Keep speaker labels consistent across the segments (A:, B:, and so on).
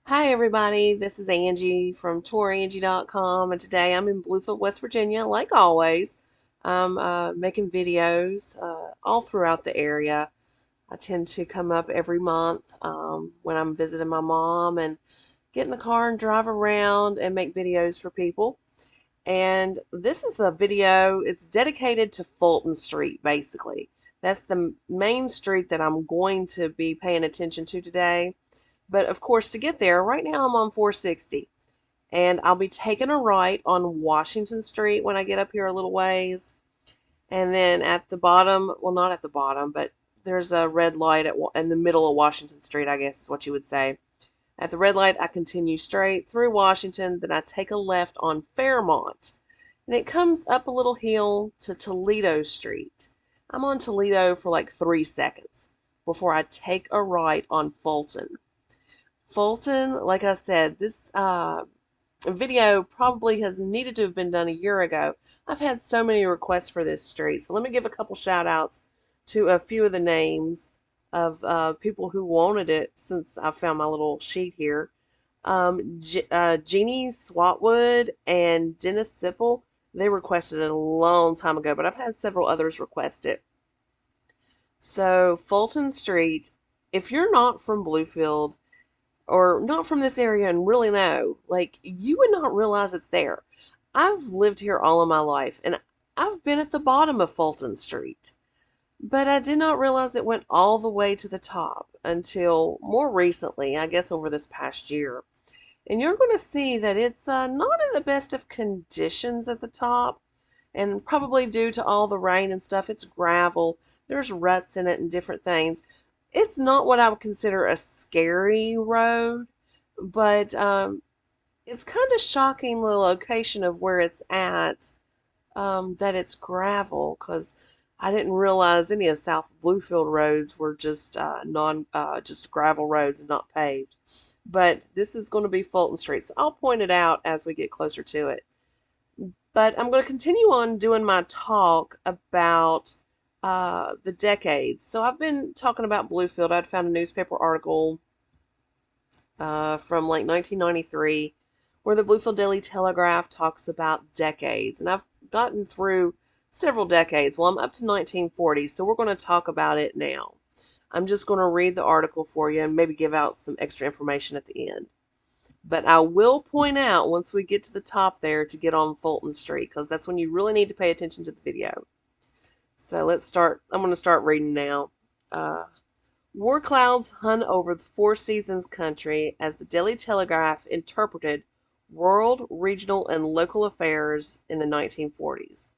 A: Hi everybody, this is Angie from Tourangie.com, and today I'm in Bluefield, West Virginia. Like always, I'm making videos all throughout the area. I tend to come up every month when I'm visiting my mom and get in the car and drive around and make videos for people. And this is a video, it's dedicated to Fulton Street, basically. That's the main street that I'm going to be paying attention to today. But of course, to get there, right now I'm on 460, and I'll be taking a right on Washington Street when I get up here a little ways. And then at the bottom, well, not at the bottom, but there's a red light in the middle of Washington Street, I guess is what you would say. At the red light, I continue straight through Washington, then I take a left on Fairmont, and it comes up a little hill to Toledo Street. I'm on Toledo for like 3 seconds before I take a right on Fulton. Fulton, like I said, this video probably has needed to have been done a year ago. I've had so many requests for this street, so let me give a couple shout outs to a few of the names of people who wanted it since I found my little sheet here. Jeannie Swatwood and Dennis Sipple, they requested it a long time ago, but I've had several others request it. So, Fulton Street, if you're not from Bluefield, or not from this area and really know, like, you would not realize it's there. I've lived here all of my life, and I've been at the bottom of Fulton Street, but I did not realize it went all the way to the top until more recently, I guess over this past year. And you're going to see that it's not in the best of conditions at the top, and probably due to all the rain and stuff. It's gravel, there's ruts in it and different things. It's not what I would consider a scary road, but it's kind of shocking the location of where it's at, that it's gravel, because I didn't realize any of South Bluefield roads were just just gravel roads and not paved. But this is going to be Fulton Street, so I'll point it out as we get closer to it. But I'm going to continue on doing my talk about the decades. So I've been talking about Bluefield. I'd found a newspaper article from like 1993 where the Bluefield Daily Telegraph talks about decades. And I've gotten through several decades. Well, I'm up to 1940s, so we're going to talk about it now. I'm just going to read the article for you and maybe give out some extra information at the end. But I will point out once we get to the top there to get on Fulton Street, because that's when you really need to pay attention to the video. So let's start. I'm going to start reading now. Uh, War clouds hung over the Four Seasons country as the Daily Telegraph interpreted world, regional, and local affairs in the 1940s.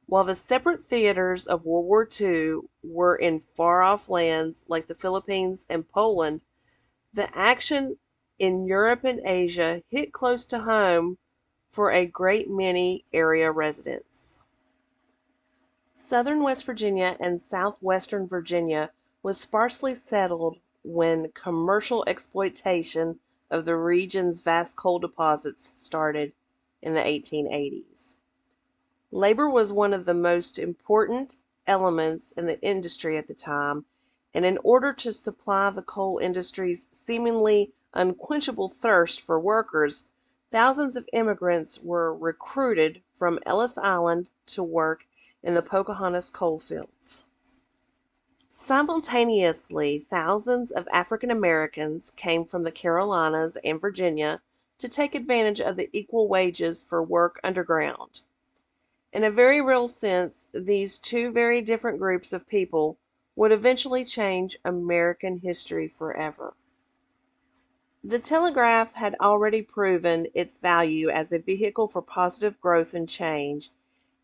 A: While the separate theaters of World War II were in far-off lands like the Philippines and Poland, the action in Europe and Asia hit close to home for a great many area residents. Southern West Virginia and southwestern Virginia was sparsely settled when commercial exploitation of the region's vast coal deposits started in the 1880s. Labor was one of the most important elements in the industry at the time, and in order to supply the coal industry's seemingly unquenchable thirst for workers, thousands of immigrants were recruited from Ellis Island to work in the Pocahontas coal fields. Simultaneously, thousands of African Americans came from the Carolinas and Virginia to take advantage of the equal wages for work underground. In a very real sense, these two very different groups of people would eventually change American history forever. The telegraph had already proven its value as a vehicle for positive growth and change,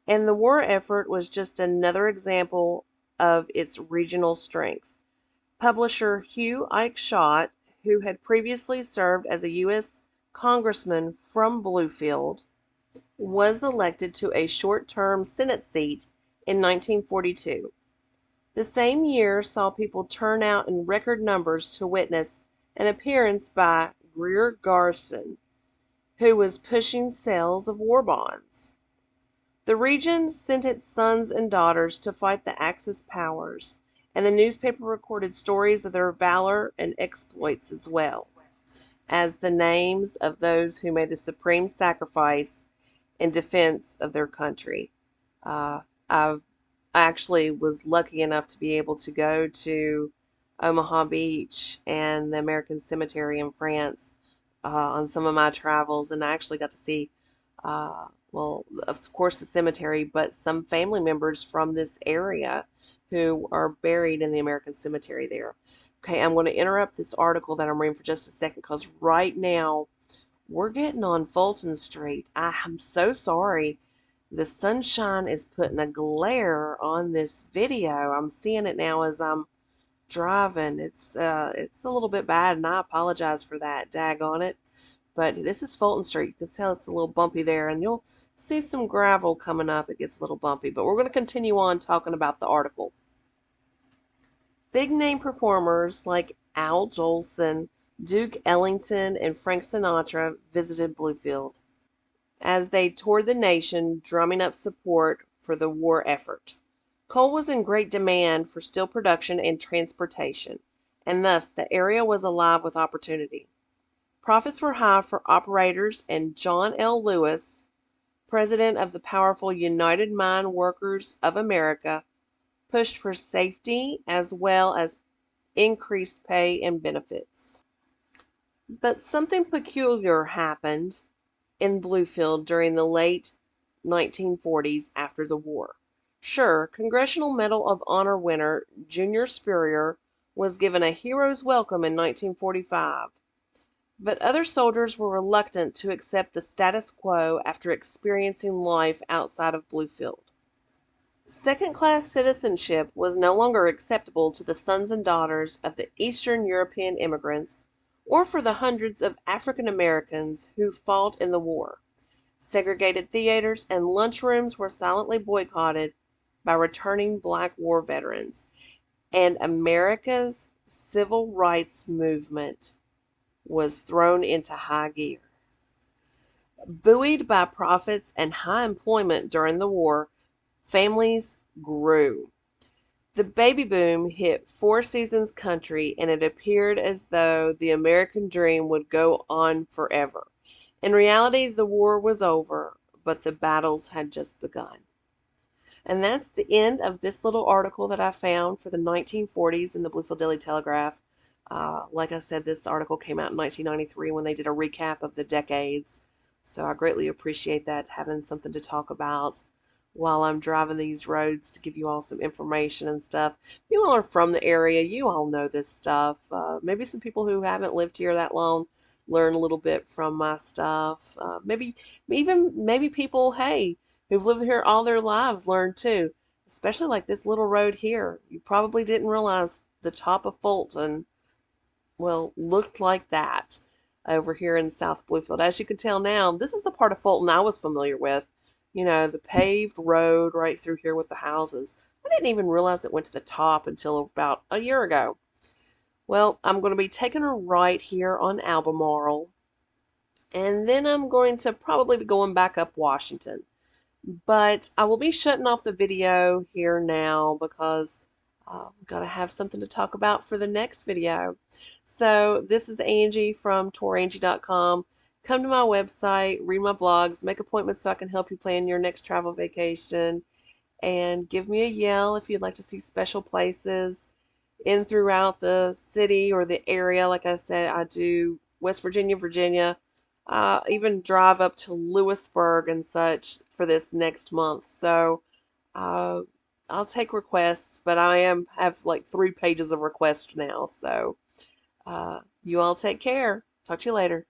A: and the war effort was just another example of its regional strength. Publisher Hugh Ike Schott, who had previously served as a U.S. congressman from Bluefield, was elected to a short-term Senate seat in 1942. The same year saw people turn out in record numbers to witness an appearance by Greer Garson, who was pushing sales of war bonds. The region sent its sons and daughters to fight the Axis powers, and the newspaper recorded stories of their valor and exploits as well. as the names of those who made the supreme sacrifice in defense of their country. Uh, I actually was lucky enough to be able to go to Omaha Beach and the American Cemetery in France on some of my travels, and I actually got to see, well, of course, the cemetery, but some family members from this area who are buried in the American Cemetery there. Okay, I'm going to interrupt this article that I'm reading for just a second because right now we're getting on Fulton Street. I am so sorry. The sunshine is putting a glare on this video. I'm seeing it now as I'm driving. It's a little bit bad, and I apologize for that. Daggone it. But this is Fulton Street. You can tell it's a little bumpy there, and you'll see some gravel coming up. It gets a little bumpy, but we're going to continue on talking about the article. Big name performers like Al Jolson, Duke Ellington, and Frank Sinatra visited Bluefield as they toured the nation, drumming up support for the war effort. Coal was in great demand for steel production and transportation, and thus the area was alive with opportunity. Profits were high for operators, and John L. Lewis, president of the powerful United Mine Workers of America, pushed for safety as well as increased pay and benefits. But something peculiar happened in Bluefield during the late 1940s after the war. Sure, Congressional Medal of Honor winner Junior Spurrier was given a hero's welcome in 1945, but other soldiers were reluctant to accept the status quo after experiencing life outside of Bluefield. Second-class citizenship was no longer acceptable to the sons and daughters of the Eastern European immigrants or for the hundreds of African Americans who fought in the war. Segregated theaters and lunchrooms were silently boycotted by returning Black War veterans, and America's civil rights movement was thrown into high gear. Buoyed by profits and high employment during the war, families grew. The baby boom hit Four Seasons country, and it appeared as though the American dream would go on forever. In reality, the war was over, but the battles had just begun. And that's the end of this little article that I found for the 1940s in the Bluefield Daily Telegraph. Like I said, this article came out in 1993 when they did a recap of the decades. So I greatly appreciate that, having something to talk about while I'm driving these roads to give you all some information and stuff. You all are from the area. You all know this stuff. Maybe some people who haven't lived here that long learn a little bit from my stuff. Maybe people, hey, who've lived here all their lives learn too. Especially like this little road here. You probably didn't realize the top of Fulton, well, looked like that over here in South Bluefield. As you can tell now, this is the part of Fulton I was familiar with. You know, the paved road right through here with the houses. I didn't even realize it went to the top until about a year ago. Well, I'm going to be taking a right here on Albemarle, and then I'm going to probably be going back up Washington. But I will be shutting off the video here now because I've got to have something to talk about for the next video. So this is Angie from Tourangie.com. Come to my website, read my blogs, make appointments so I can help you plan your next travel vacation, and give me a yell if you'd like to see special places in throughout the city or the area. Like I said, I do West Virginia, Virginia, even drive up to Lewisburg and such for this next month. So I'll take requests, but I have like 3 pages of requests now. So you all take care. Talk to you later.